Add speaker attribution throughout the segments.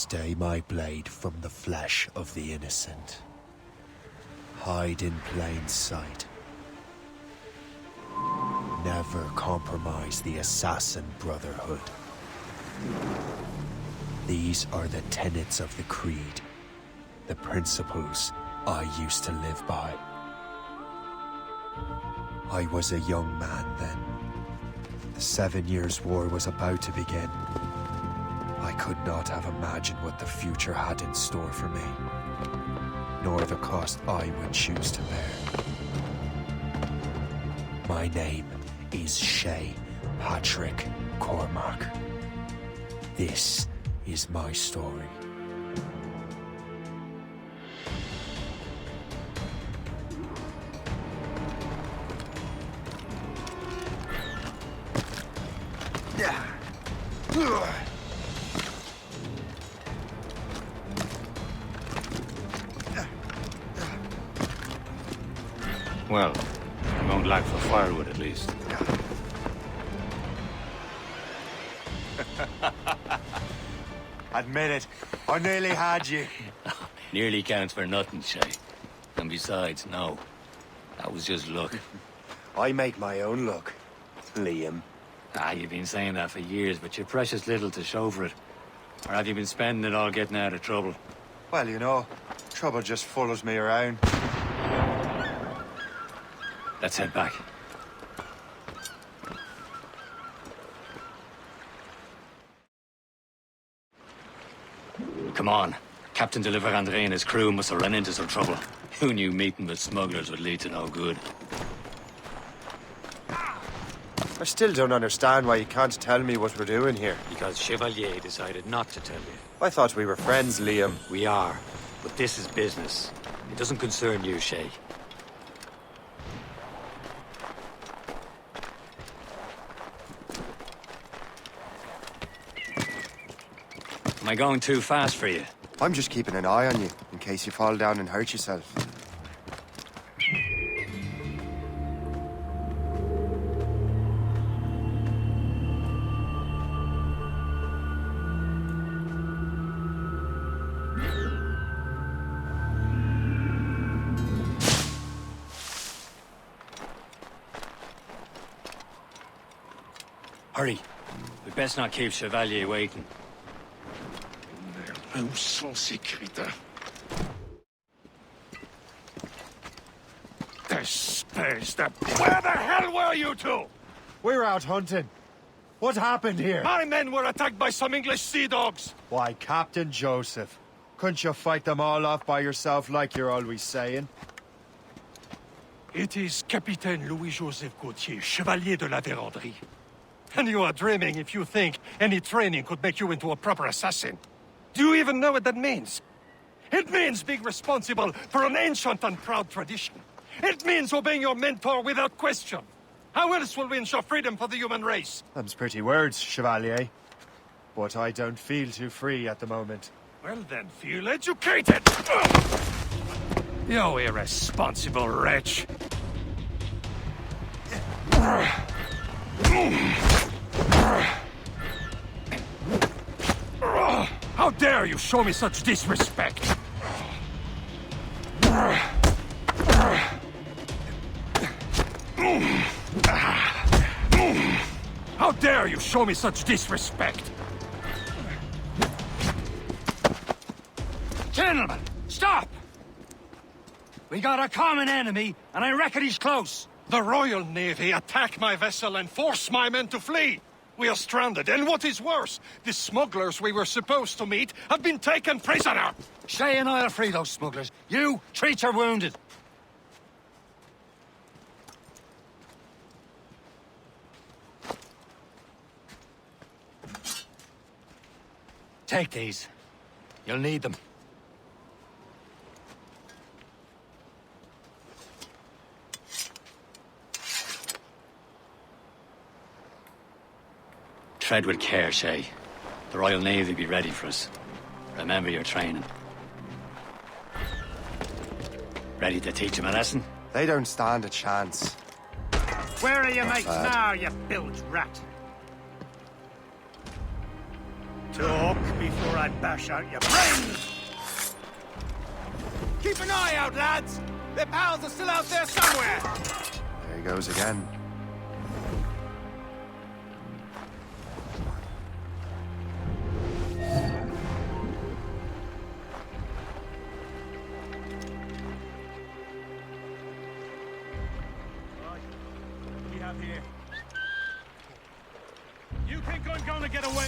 Speaker 1: Stay my blade from the flesh of the innocent. Hide in plain sight. Never compromise the Assassin Brotherhood. These are the tenets of the Creed, the principles I used to live by. I was a young man then. The 7 Years' War was about to begin. I could not have imagined what the future had in store for me, nor the cost I would choose to bear. My name is Shay Patrick Cormac. This is my story.
Speaker 2: Well, I won't lack for firewood at least.
Speaker 1: Admit it, I nearly had you.
Speaker 2: Nearly counts for nothing, Shay. And besides, no. That was just luck.
Speaker 1: I make my own luck, Liam.
Speaker 2: You've been saying that for years, but you're precious little to show for it. Or have you been spending it all getting out of trouble?
Speaker 1: Well, you know, trouble just follows me around.
Speaker 2: Let's head back. Come on. Captain Deliver André and his crew must have run into some trouble. Who knew meeting with smugglers would lead to no good?
Speaker 1: I still don't understand why you can't tell me what we're doing here.
Speaker 2: Because Chevalier decided not to tell you.
Speaker 1: I thought we were friends, Liam.
Speaker 2: We are, but this is business. It doesn't concern you, Shay. Am I going too fast for you?
Speaker 1: I'm just keeping an eye on you, in case you fall down and hurt yourself.
Speaker 2: Hurry. We'd best not keep Chevalier waiting.
Speaker 3: Où sont ces crétins? Where the hell were you two?
Speaker 1: We're out hunting. What happened here?
Speaker 3: My men were attacked by some English sea dogs.
Speaker 1: Why, Captain Joseph. Couldn't you fight them all off by yourself like you're always saying?
Speaker 3: It is Capitaine Louis-Joseph Gauthier, Chevalier de la Vérendrye. And you are dreaming if you think any training could make you into a proper assassin. Do you even know what that means? It means being responsible for an ancient and proud tradition. It means obeying your mentor without question. How else will we ensure freedom for the human race?
Speaker 1: Them's pretty words, Chevalier. But I don't feel too free at the moment.
Speaker 3: Well then, feel educated! You irresponsible wretch! How dare you show me such disrespect? How dare you show me such disrespect?
Speaker 2: Gentlemen, stop! We got a common enemy, and I reckon he's close.
Speaker 3: The Royal Navy attack my vessel and force my men to flee. We are stranded, and what is worse, the smugglers we were supposed to meet have been taken prisoner!
Speaker 2: Shay and I'll free those smugglers. You, treat your wounded. Take these. You'll need them. Tread with care, Shay. The Royal Navy be ready for us. Remember your training. Ready to teach them a lesson?
Speaker 1: They don't stand a chance.
Speaker 4: Where are your mates now, you bilge rat?
Speaker 3: Talk before I bash out your brains!
Speaker 4: Keep an eye out, lads! Their pals are still out there somewhere!
Speaker 1: There he goes again.
Speaker 3: We have here. You think I'm gonna get away?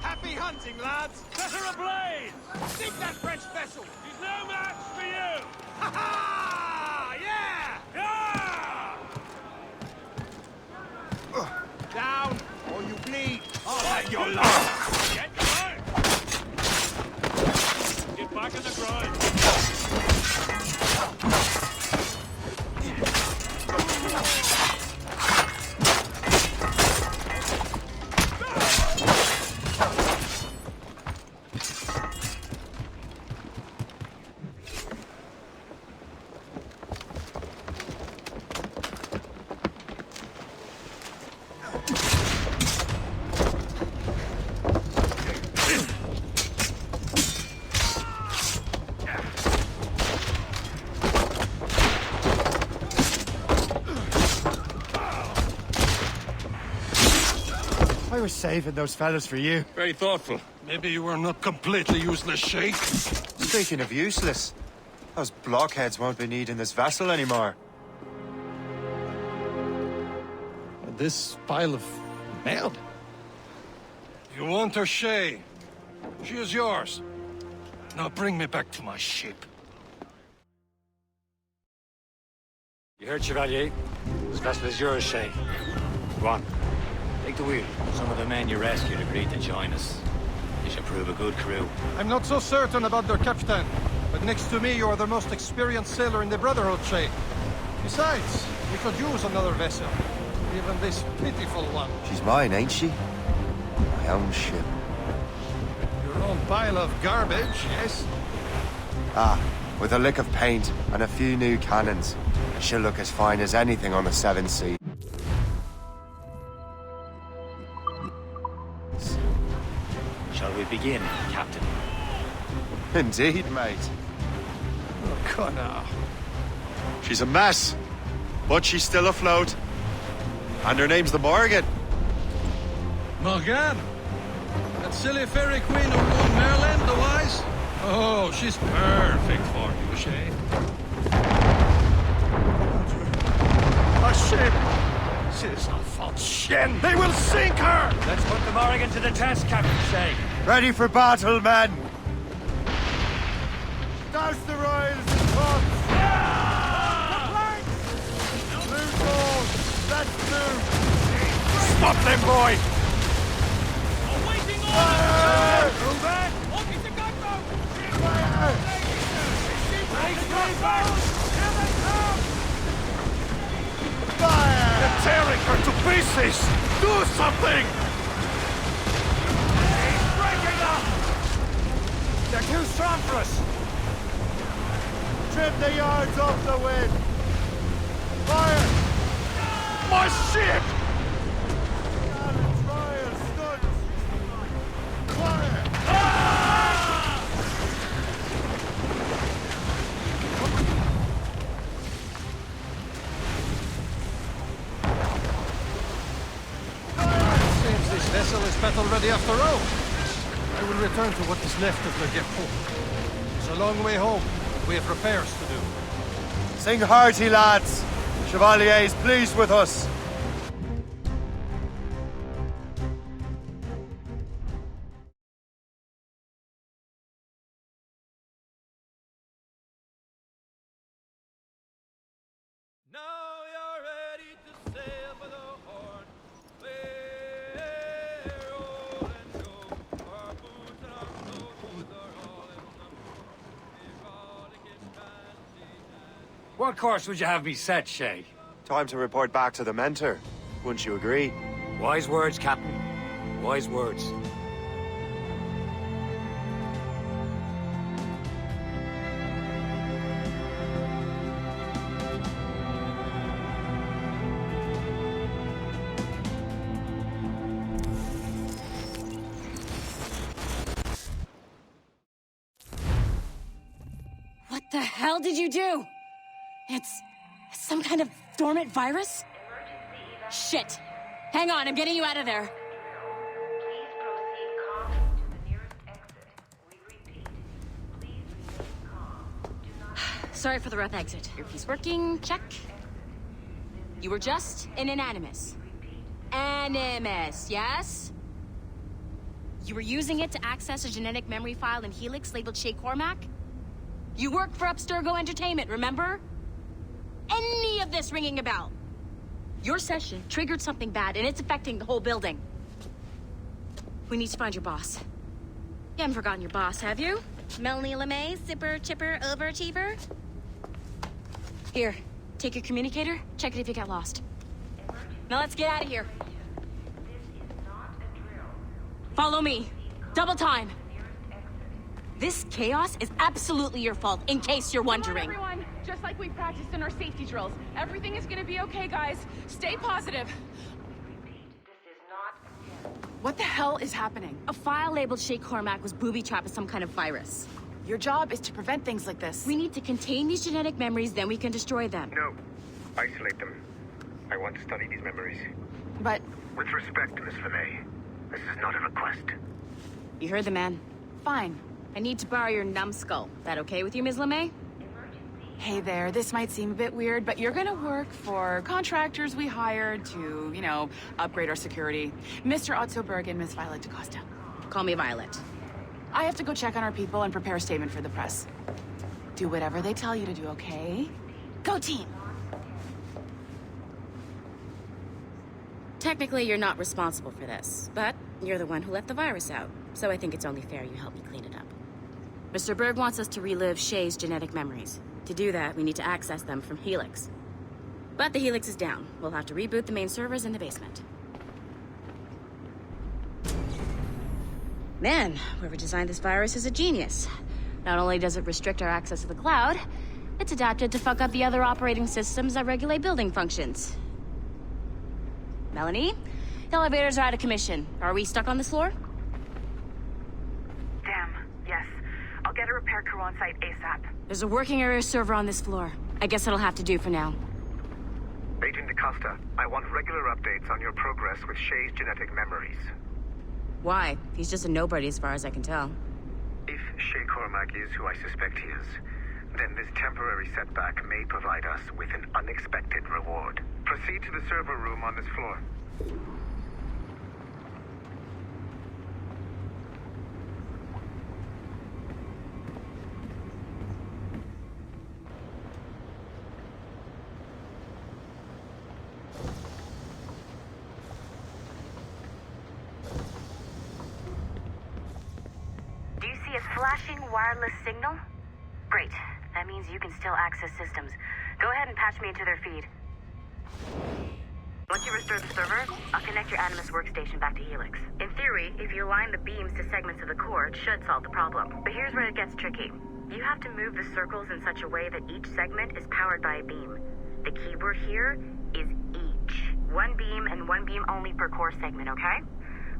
Speaker 4: Happy hunting, lads! Set her ablaze! Sink that French vessel! She's no match for you! Ha ha! Yeah! Down, or you bleed! I'll have your life! Get going! Get back in the grind!
Speaker 1: I was saving those fellas for you.
Speaker 3: Very thoughtful. Maybe you were not completely useless, Shay.
Speaker 1: Speaking of useless, those blockheads won't be needing this vessel anymore.
Speaker 3: This pile of mail? You want her, Shay? She is yours. Now bring me back to my ship.
Speaker 2: You heard, Chevalier? This vessel is yours, Shay. Go on. Take the wheel. Some of the men you rescued agreed to join us. They should prove a good crew.
Speaker 3: I'm not so certain about their captain, but next to me you are the most experienced sailor in the Brotherhood, Shay. Besides, we could use another vessel. Even this pitiful one.
Speaker 1: She's mine, ain't she? My own ship.
Speaker 3: Your own pile of garbage, yes?
Speaker 1: Ah, with a lick of paint and a few new cannons. She'll look as fine as anything on the Seven Seas.
Speaker 2: Shall we begin, Captain?
Speaker 1: Indeed, mate.
Speaker 3: Oh, come now.
Speaker 1: She's a mess, but she's still afloat. And her name's the Morgan.
Speaker 3: Morgane? That silly fairy queen who ruled Maryland, the wise? Oh, she's perfect for you, Shay. A ship! Ces enfants chiennes! They will sink her!
Speaker 2: Let's put the Morrigan to the test, Captain Shay.
Speaker 1: Ready for battle, men! Douse the royals and clubs! Loose all! Let's move!
Speaker 3: Stop them, boy!
Speaker 4: Awaiting
Speaker 1: Fire!
Speaker 4: orders! Move back! Walking to gunboat!
Speaker 1: Fire!
Speaker 4: Here they come!
Speaker 1: Fire!
Speaker 3: They're tearing her to pieces! Do something!
Speaker 4: He's breaking up!
Speaker 3: They're too strong for us!
Speaker 1: Trim the yards off the wind! Fire!
Speaker 3: My ship!
Speaker 1: Gallants, royals, studs! Fire!
Speaker 3: Seems this vessel is battle ready after all. I will return to what is left of the depot. It's a long way home. We have repairs to do.
Speaker 1: Sing hearty, lads! Chevalier is pleased with us.
Speaker 4: Now you're ready to sail for the Horn.
Speaker 2: What course would you have me set, Shay?
Speaker 1: Time to report back to the mentor. Wouldn't you agree?
Speaker 2: Wise words, Captain. Wise words.
Speaker 5: What the hell did you do? It's some kind of dormant virus? Shit. Hang on, I'm getting you out of there.
Speaker 6: Please proceed calmly to the nearest exit. We repeat, please remain calm. Do not...
Speaker 5: Sorry for the rough exit. Earpiece working, check. You were just an animus. Animus, yes? You were using it to access a genetic memory file in Helix labeled Shay Cormac? You worked for Abstergo Entertainment, remember? Any of this ringing a bell? Your session triggered something bad, and it's affecting the whole building. We need to find your boss. You haven't forgotten your boss, have you? Melanie LeMay, zipper, chipper, overachiever? Here, take your communicator, check it if you get lost. Now let's get out of here.
Speaker 6: This is not a drill.
Speaker 5: Follow me. Double time.
Speaker 6: Nearest exit.
Speaker 5: This chaos is absolutely your fault, in case you're
Speaker 7: Come on,
Speaker 5: wondering.
Speaker 7: everyone. Just like we practiced in our safety drills. Everything is gonna be okay, guys. Stay positive.
Speaker 6: Repeat, this is not a test.
Speaker 7: What the hell is happening?
Speaker 5: A file labeled Shay Cormac was booby-trapped with some kind of virus.
Speaker 7: Your job is to prevent things like this.
Speaker 5: We need to contain these genetic memories, then we can destroy them.
Speaker 8: No. Isolate them. I want to study these memories.
Speaker 7: But
Speaker 8: With respect, Miss LeMay, this is not a request.
Speaker 5: You heard the man.
Speaker 7: fine.
Speaker 5: I need to borrow your numbskull. That okay with you, Ms. LeMay?
Speaker 7: Hey there, this might seem a bit weird, but you're gonna work for contractors we hired to, you know, upgrade our security. Mr. Ottoberg and Miss Violet DaCosta.
Speaker 5: Call me Violet.
Speaker 7: I have to go check on our people and prepare a statement for the press. Do whatever they tell you to do, okay? Go team!
Speaker 5: Technically, you're not responsible for this, but you're the one who let the virus out, so I think it's only fair you help me clean it up. Mr. Berg wants us to relive Shay's genetic memories. To do that, we need to access them from Helix. But the Helix is down. We'll have to reboot the main servers in the basement. Man, whoever designed this virus is a genius. Not only does it restrict our access to the cloud, it's adapted to fuck up the other operating systems that regulate building functions. Melanie? The elevators are out of commission. Are we stuck on this floor?
Speaker 9: Damn, yes. I'll get a repair crew on site ASAP.
Speaker 5: There's a working area server on this floor. I guess that'll have to do for now.
Speaker 8: Agent DaCosta, I want regular updates on your progress with Shay's genetic memories.
Speaker 5: Why? He's just a nobody as far as I can tell.
Speaker 8: If Shay Cormac is who I suspect he is, then this temporary setback may provide us with an unexpected reward. Proceed to the server room on this floor.
Speaker 9: Do you see a flashing wireless signal? Great. That means you can still access systems. Go ahead and patch me into their feed. Once you restore the server, I'll connect your Animus workstation back to Helix. In theory, if you align the beams to segments of the core, it should solve the problem. But here's where it gets tricky. You have to move the circles in such a way that each segment is powered by a beam. The keyword here is each. One beam and one beam only per core segment, okay?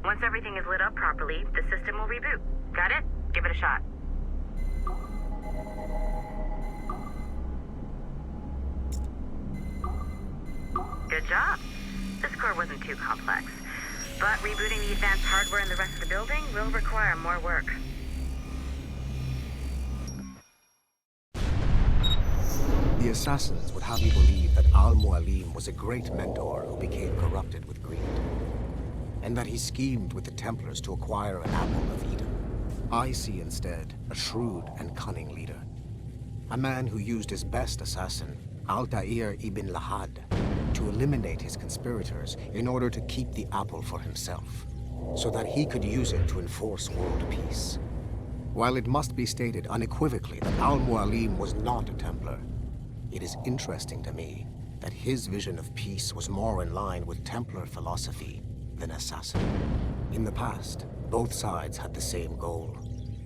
Speaker 9: Once everything is lit up properly, the system will reboot. Got it? Give it a shot. Good job. This core wasn't too complex. But rebooting the advanced hardware in the rest of the building will require more work.
Speaker 10: The Assassins would have you believe that Al-Mualim was a great mentor who became corrupted with greed, and that he schemed with the Templars to acquire an apple of Eden. I see instead a shrewd and cunning leader, a man who used his best assassin, Altair ibn Lahad, to eliminate his conspirators in order to keep the apple for himself, so that he could use it to enforce world peace. While it must be stated unequivocally that Al-Mualim was not a Templar, it is interesting to me that his vision of peace was more in line with Templar philosophy than Assassin. In the past, both sides had the same goal,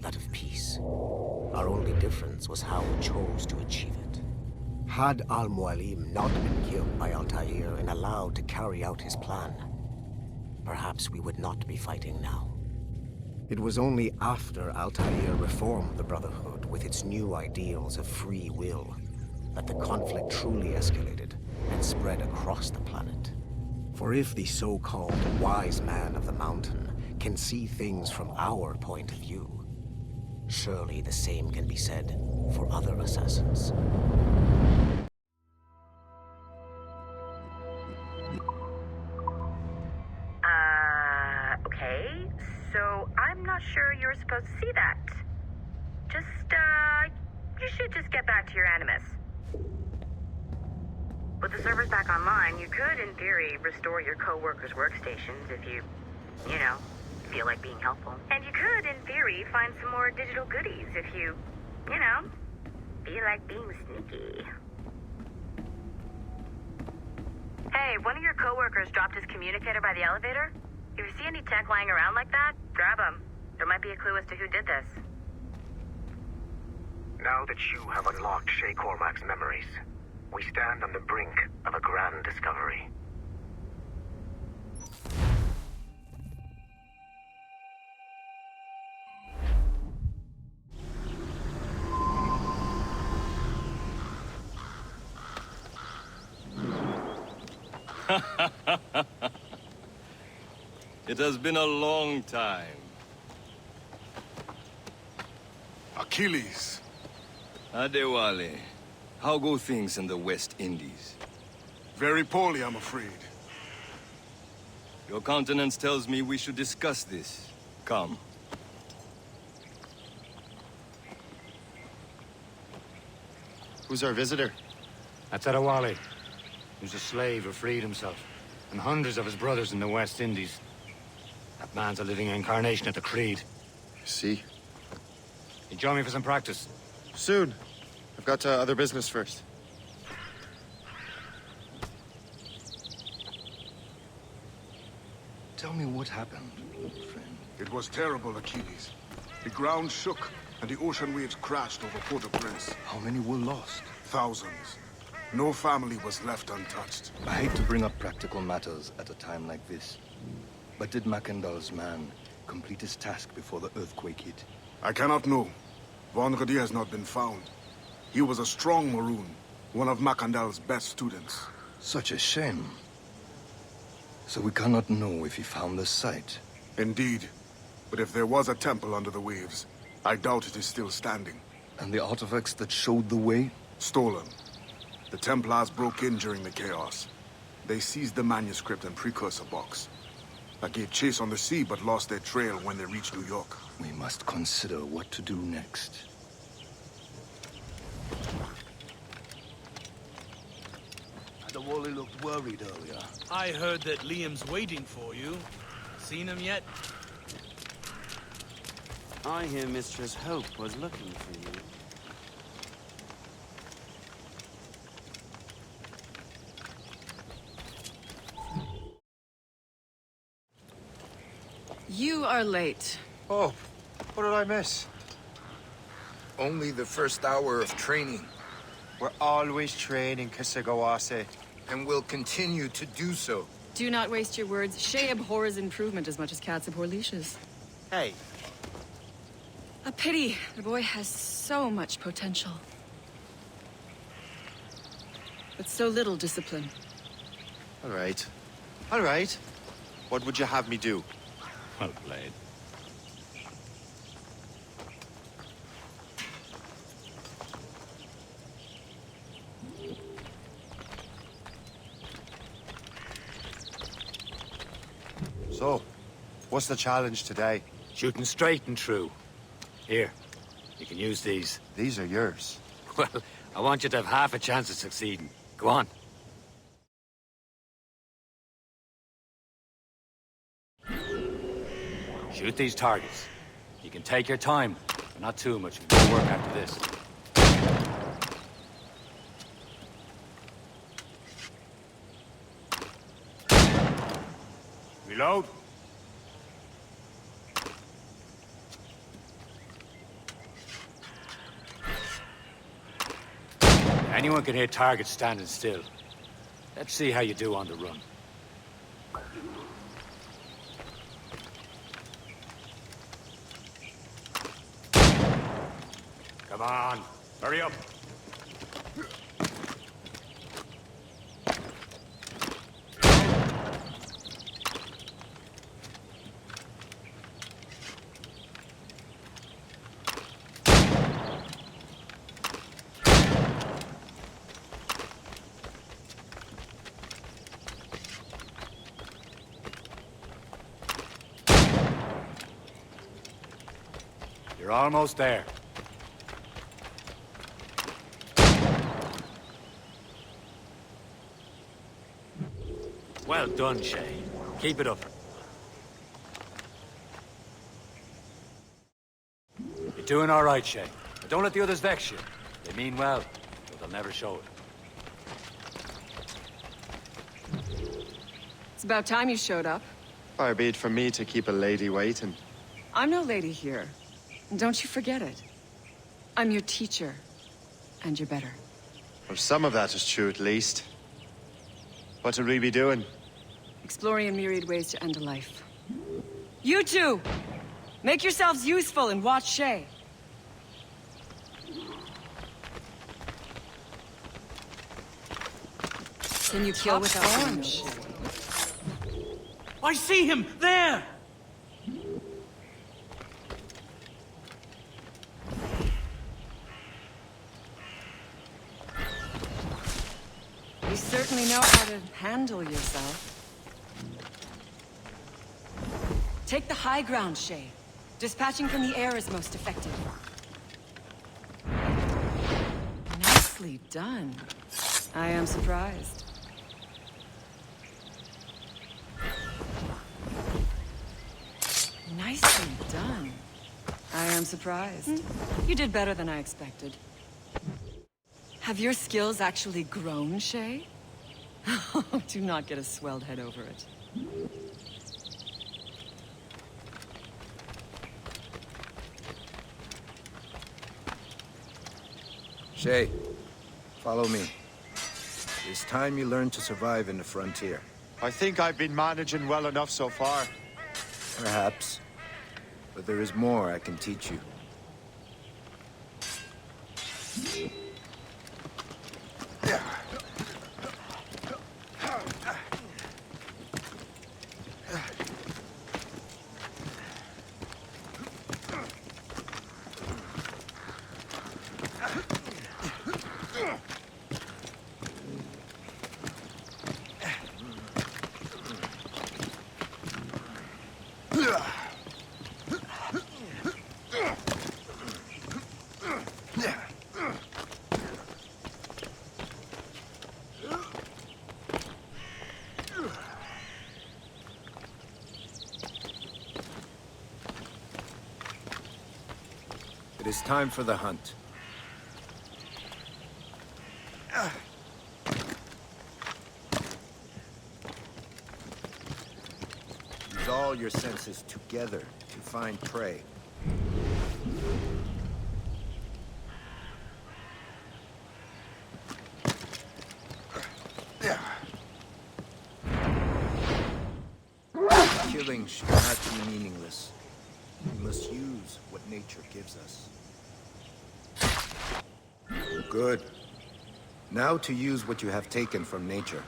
Speaker 10: that of peace. Our only difference was how we chose to achieve it. Had Al-Mualim not been killed by Altair and allowed to carry out his plan, perhaps we would not be fighting now. It was only after Altair reformed the Brotherhood with its new ideals of free will that the conflict truly escalated and spread across the planet. For if the so-called wise man of the mountain can see things from our point of view, surely the same can be said for other assassins.
Speaker 9: Okay. So I'm not sure you were supposed to see that. You should just get back to your Animus. With the servers back online, you could, in theory, restore your co-workers' workstations if you feel like being helpful. And you could, in theory, find some more digital goodies if you feel like being sneaky. Hey, one of your co-workers dropped his communicator by the elevator. If you see any tech lying around like that, grab them. There might be a clue as to who did this.
Speaker 8: Now that you have unlocked Shay Cormac's memories, we stand on the brink of a grand discovery.
Speaker 11: It has been a long time.
Speaker 12: Achilles.
Speaker 11: Adewale, how go things in the West Indies?
Speaker 12: Very poorly, I'm afraid.
Speaker 11: Your countenance tells me we should discuss this. Come.
Speaker 13: Who's our visitor?
Speaker 2: That's Adewale. Who's a slave who freed himself, and hundreds of his brothers in the West Indies. That man's a living incarnation of the Creed.
Speaker 13: See?
Speaker 2: You join me for some practice?
Speaker 13: Soon. I've got other business first.
Speaker 11: Tell me what happened, old friend.
Speaker 12: It was terrible, Achilles. The ground shook, and the ocean waves crashed over Port-au-Prince.
Speaker 11: How many were lost?
Speaker 12: Thousands. No family was left untouched.
Speaker 11: I hate to bring up practical matters at a time like this. But did Macandal's man complete his task before the earthquake hit?
Speaker 12: I cannot know. Vonredi has not been found. He was a strong Maroon, one of Macandal's best students.
Speaker 11: Such a shame. So we cannot know if he found the site.
Speaker 12: Indeed. But if there was a temple under the waves, I doubt it is still standing.
Speaker 11: And the artifacts that showed the way?
Speaker 12: Stolen. The Templars broke in during the chaos. They seized the manuscript and precursor box. I gave chase on the sea, but lost their trail when they reached New York.
Speaker 11: We must consider what to do next.
Speaker 14: Adewale looked worried earlier.
Speaker 4: I heard that Liam's waiting for you. Seen him yet?
Speaker 14: I hear Mistress Hope was looking for you.
Speaker 7: You are late.
Speaker 1: Oh, what did I miss?
Speaker 15: Only the first hour of training.
Speaker 1: We're always training, Kisagawase.
Speaker 15: And will continue to do so.
Speaker 7: Do not waste your words. Shay abhors improvement as much as cats abhor leashes.
Speaker 1: Hey.
Speaker 7: A pity. The boy has so much potential. But so little discipline.
Speaker 13: All right. All right. What would you have me do?
Speaker 2: Well played.
Speaker 1: So, what's the challenge today?
Speaker 2: Shooting straight and true. Here, you can use these.
Speaker 1: These are yours.
Speaker 2: Well, I want you to have half a chance of succeeding. Go on. Shoot these targets. You can take your time, but not too much. We've got work after this. Reload. Anyone can hit targets standing still. Let's see how you do on the run. Come on, hurry up. You're almost there. Well done, Shay. Keep it up. You're doing all right, Shay. But don't let the others vex you. They mean well, but they'll never show it.
Speaker 16: It's about time you showed up.
Speaker 13: Far be it from me to keep a lady waiting.
Speaker 16: I'm no lady here. And don't you forget it. I'm your teacher. And you're better.
Speaker 13: Well, some of that is true, at least. What would we be doing?
Speaker 16: Exploring a myriad ways to end a life. You two! Make yourselves useful and watch Shay. Can you kill without arms?
Speaker 4: I see him! There!
Speaker 16: You certainly know how to handle yourself. Take the high ground, Shay. Dispatching from the air is most effective. Nicely done. I am surprised. Nicely done. I am surprised. You did better than I expected. Have your skills actually grown, Shay? Do not get a swelled head over it.
Speaker 15: Shay, follow me. It's time you learn to survive in the frontier.
Speaker 13: I think I've been managing well enough so far.
Speaker 15: Perhaps. But there is more I can teach you. It is time for the hunt. Use all your senses together to find prey. Killing should not be meaningless. We must use what nature gives us. Good. Now to use what you have taken from nature.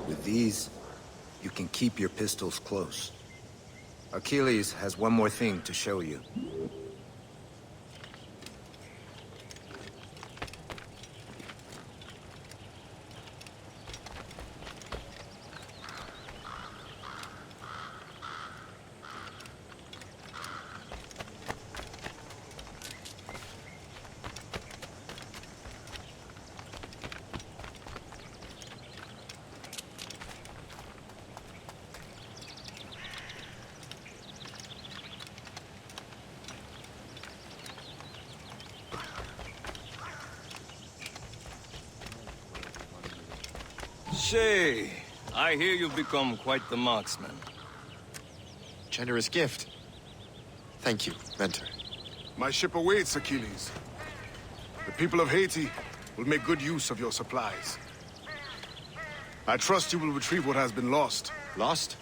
Speaker 15: With these, you can keep your pistols close. Achilles has one more thing to show you.
Speaker 11: Shay, I hear you've become quite the marksman.
Speaker 13: Generous gift. Thank you, Mentor.
Speaker 12: My ship awaits, Achilles. The people of Haiti will make good use of your supplies. I trust you will retrieve what has been lost.
Speaker 13: Lost?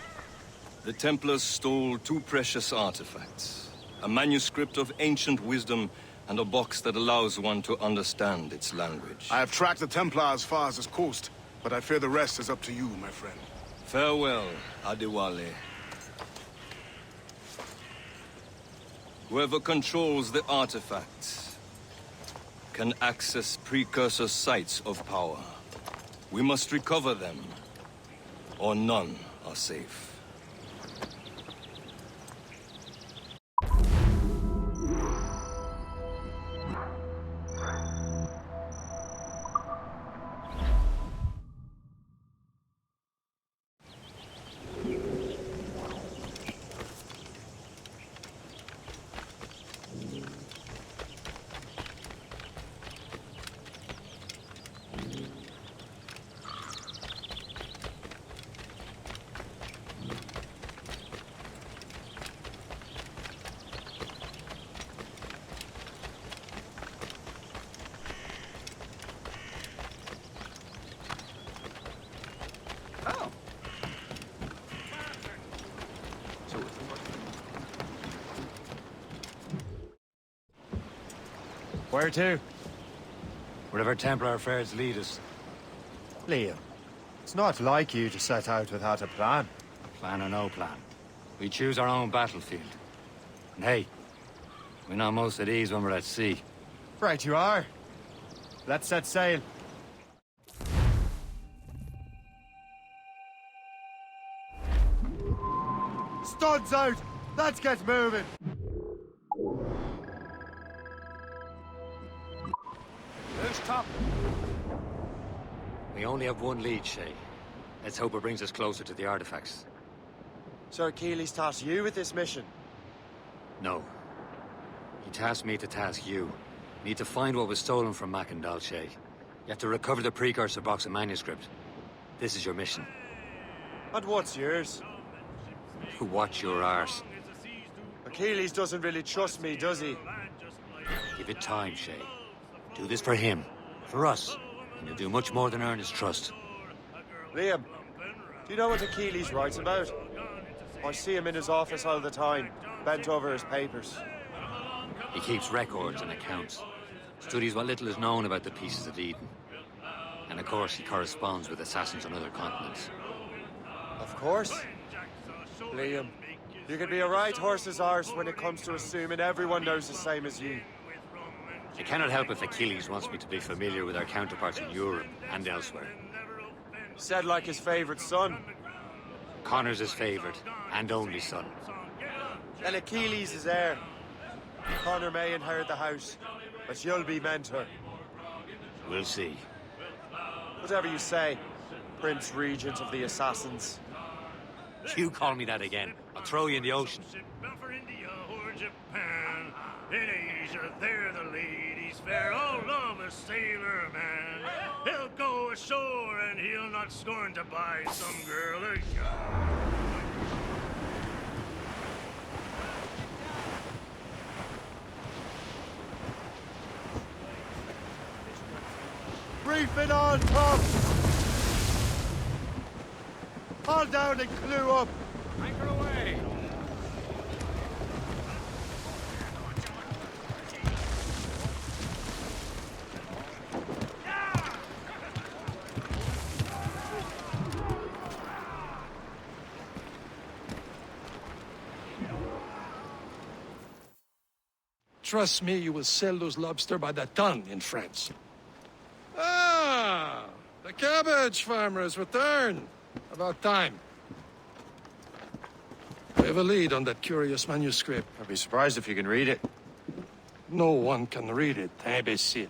Speaker 11: The Templars stole 2 precious artifacts. A manuscript of ancient wisdom and a box that allows one to understand its language.
Speaker 12: I have tracked the Templar as far as this coast, but I fear the rest is up to you, my friend.
Speaker 11: Farewell, Adewale. Whoever controls the artifacts can access precursor sites of power. We must recover them, or none are safe.
Speaker 2: Where to? Wherever Templar affairs lead us.
Speaker 17: Liam, it's not like you to set out without a plan.
Speaker 2: Plan or no plan. We choose our own battlefield. And hey, we're not most at ease when we're at sea.
Speaker 17: Right you are. Let's set sail. Studs out! Let's get moving!
Speaker 2: Who's top? We only have one lead, Shay. Let's hope it brings us closer to the artifacts.
Speaker 17: So Achilles tasked you with this mission?
Speaker 2: No. He tasked me to task you. You need to find what was stolen from Macandal, Shay. You have to recover the precursor box of manuscript. This is your mission.
Speaker 17: And what's yours?
Speaker 2: To watch your arse.
Speaker 17: Achilles doesn't really trust me, does he?
Speaker 2: Give it time, Shay. Do this for him. For us. And you'll do much more than earn his trust.
Speaker 17: Liam, do you know what Achilles writes about? I see him in his office all the time, bent over his papers.
Speaker 2: He keeps records and accounts. Studies what little is known about the pieces of Eden. And of course, he corresponds with assassins on other continents.
Speaker 17: Of course. Liam, you can be a right horse's arse when it comes to assuming everyone knows the same as you.
Speaker 2: I cannot help if Achilles wants me to be familiar with our counterparts in Europe and elsewhere.
Speaker 17: Said like his favorite son.
Speaker 2: Connor's his favorite and only son.
Speaker 17: And Achilles is heir. Connor may inherit the house, but you'll be mentor.
Speaker 2: We'll see.
Speaker 17: Whatever you say, Prince Regent of the Assassins.
Speaker 2: You call me that again, I'll throw you in the ocean.
Speaker 4: In Asia, they're the ladies fair, all love a sailor man. He'll go ashore and he'll not scorn to buy some girl a
Speaker 17: Reef it on, Tom! Haul down and clew up!
Speaker 4: Anchor away!
Speaker 3: Trust me, you will sell those lobster by the ton in France. Ah! The cabbage farmer has returned. About time. We have a lead on that curious manuscript.
Speaker 17: I'd be surprised if you can read it.
Speaker 3: No one can read it, imbecile.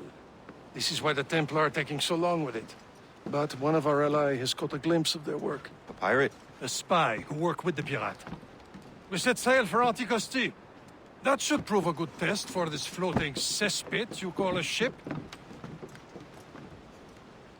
Speaker 3: This is why the Templar are taking so long with it. But one of our allies has caught a glimpse of their work.
Speaker 17: A pirate?
Speaker 3: A spy who worked with the pirate. We set sail for Anticosti. That should prove a good test for this floating cesspit you call a ship.